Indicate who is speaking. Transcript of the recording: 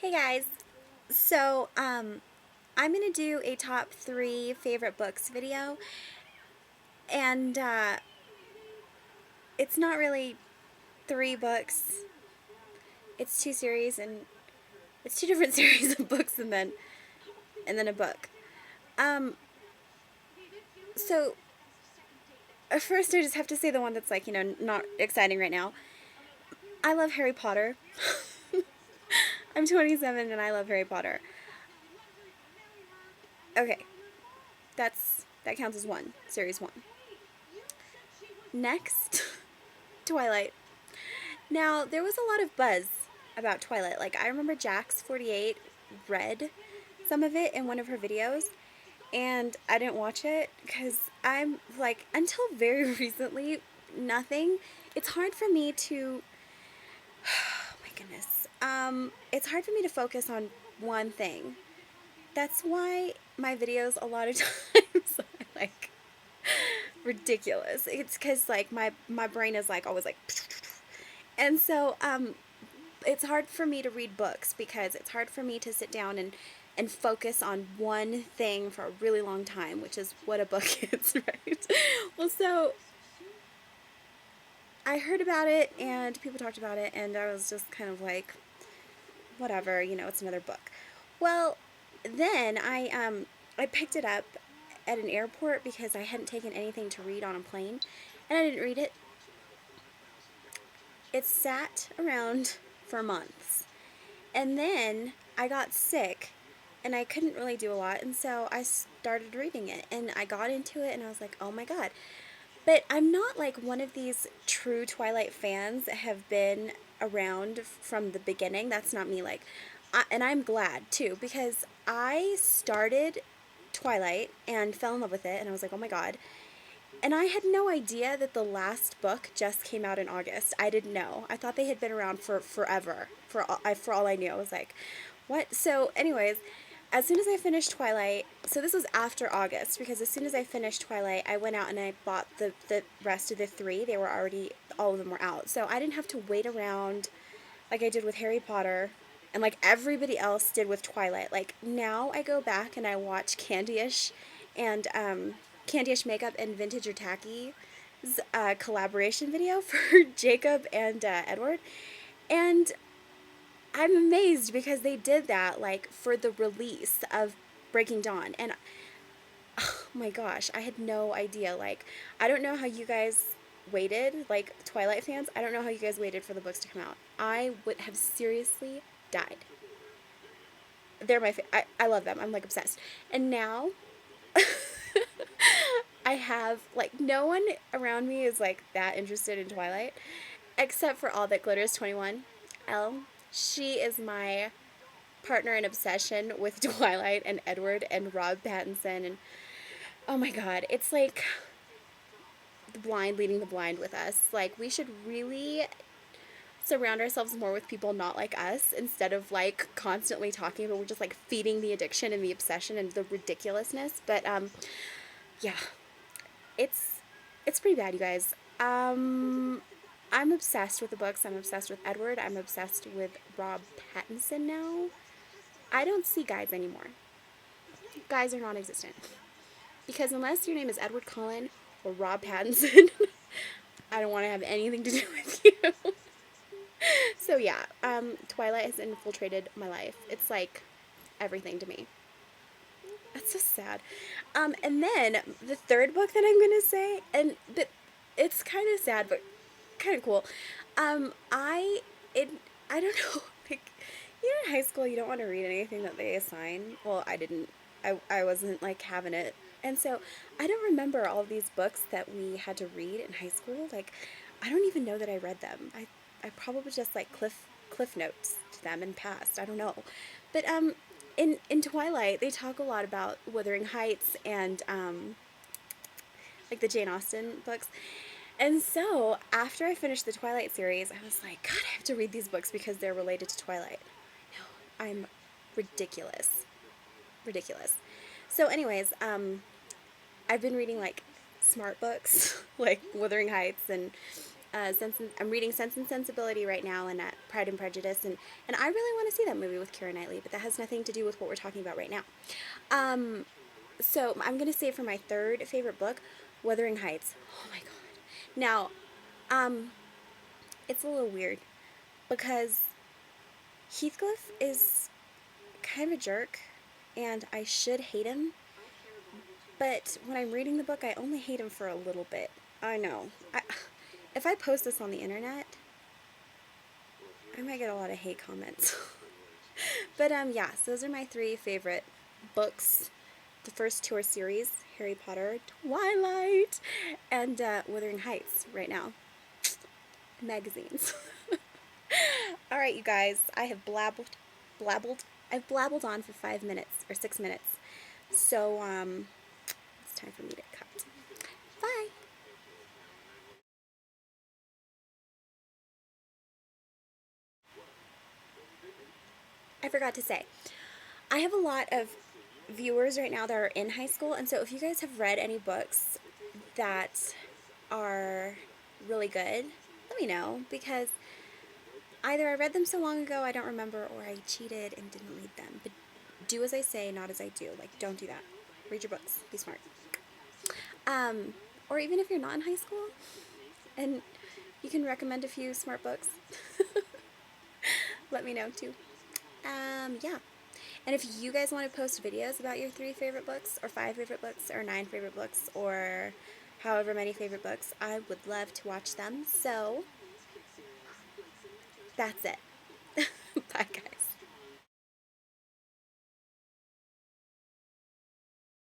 Speaker 1: Hey guys, so I'm gonna do a top 3 favorite books video, and it's not really 3 books, it's 2 series, and it's 2 different series of books and then a book. So first I just have to say the one that's like, not exciting right now. I love Harry Potter. I'm 27 and I love Harry Potter. Okay, that counts as one, series 1. Next, Twilight. Now, there was a lot of buzz about Twilight. Like, I remember Jax48 read some of it in one of her videos, and I didn't watch it because I'm, like, until very recently, nothing. It's hard for me to, oh my goodness, it's hard for me to focus on one thing. That's why my videos a lot of times are, like, ridiculous. It's because, like, my brain is, like, always, like, and so, it's hard for me to read books because it's hard for me to sit down and focus on one thing for a really long time, which is what a book is, right? Well, so I heard about it and people talked about it and I was just kind of like, whatever, it's another book. Well, then I picked it up at an airport because I hadn't taken anything to read on a plane and I didn't read it. It sat around for months. And then I got sick and I couldn't really do a lot, and so I started reading it and I got into it and I was like, oh my god. But I'm not like one of these true Twilight fans that have been around from the beginning. That's not me. And I'm glad too, because I started Twilight and fell in love with it and I was like, oh my god. And I had no idea that the last book just came out in August. I didn't know. I thought they had been around for forever. For all I knew. I was like, what? So anyways, as soon as I finished Twilight, so this was after August, because as soon as I finished Twilight, I went out and I bought the rest of the 3. They were already, all of them were out. So I didn't have to wait around like I did with Harry Potter and like everybody else did with Twilight. Like now I go back and I watch Candyish and Candyish Makeup and Vintage or Tacky's collaboration video for Jacob and Edward, and I'm amazed because they did that like for the release of Breaking Dawn, and oh my gosh, I had no idea. Like, I don't know how you guys waited, like Twilight fans, I don't know how you guys waited for the books to come out. I would have seriously died. They're my I love them. I'm like obsessed. And now I have, like, no one around me is, like, that interested in Twilight, except for All That Glitters 21. Elle, she is my partner in obsession with Twilight and Edward and Rob Pattinson, and oh my god, it's like the blind leading the blind with us. Like, we should really surround ourselves more with people not like us instead of, like, constantly talking, but we're just, like, feeding the addiction and the obsession and the ridiculousness. But, yeah. It's pretty bad, you guys. I'm obsessed with the books. I'm obsessed with Edward. I'm obsessed with Rob Pattinson now. I don't see guys anymore. Guys are non-existent. Because unless your name is Edward Cullen or Rob Pattinson, I don't want to have anything to do with you. So yeah, Twilight has infiltrated my life. It's like everything to me. That's so sad. And then the third book that I'm gonna say, but it's kind of sad, but kind of cool. I don't know. Like, in high school, you don't want to read anything that they assign. Well, I didn't. I wasn't like having it, and so I don't remember all of these books that we had to read in high school. Like, I don't even know that I read them. I probably just like cliff notes to them and passed. I don't know, but in Twilight, they talk a lot about Wuthering Heights and, like the Jane Austen books. And so, after I finished the Twilight series, I was like, God, I have to read these books because they're related to Twilight. No, I'm ridiculous. Ridiculous. So anyways, I've been reading, like, smart books, like Wuthering Heights and I'm reading Sense and Sensibility right now, and Pride and Prejudice, and I really want to see that movie with Keira Knightley, but that has nothing to do with what we're talking about right now. So I'm going to say for my third favorite book, Wuthering Heights. Oh my god. Now, it's a little weird because Heathcliff is kind of a jerk, and I should hate him, but when I'm reading the book, I only hate him for a little bit. I know. If I post this on the internet, I might get a lot of hate comments. But yeah, so those are my three favorite books. The first two are series, Harry Potter, Twilight, and Wuthering Heights right now. Magazines. Alright, you guys, I have I've blabbled on for 5 minutes, or 6 minutes. So, it's time for me to cut. Bye! I forgot to say, I have a lot of viewers right now that are in high school, and so if you guys have read any books that are really good, let me know, because either I read them so long ago I don't remember, or I cheated and didn't read them. But do as I say, not as I do. Like, don't do that. Read your books. Be smart. Or even if you're not in high school, and you can recommend a few smart books, let me know too. Yeah. And if you guys want to post videos about your 3 favorite books, or 5 favorite books, or 9 favorite books, or however many favorite books, I would love to watch them. So, that's it. Bye, guys.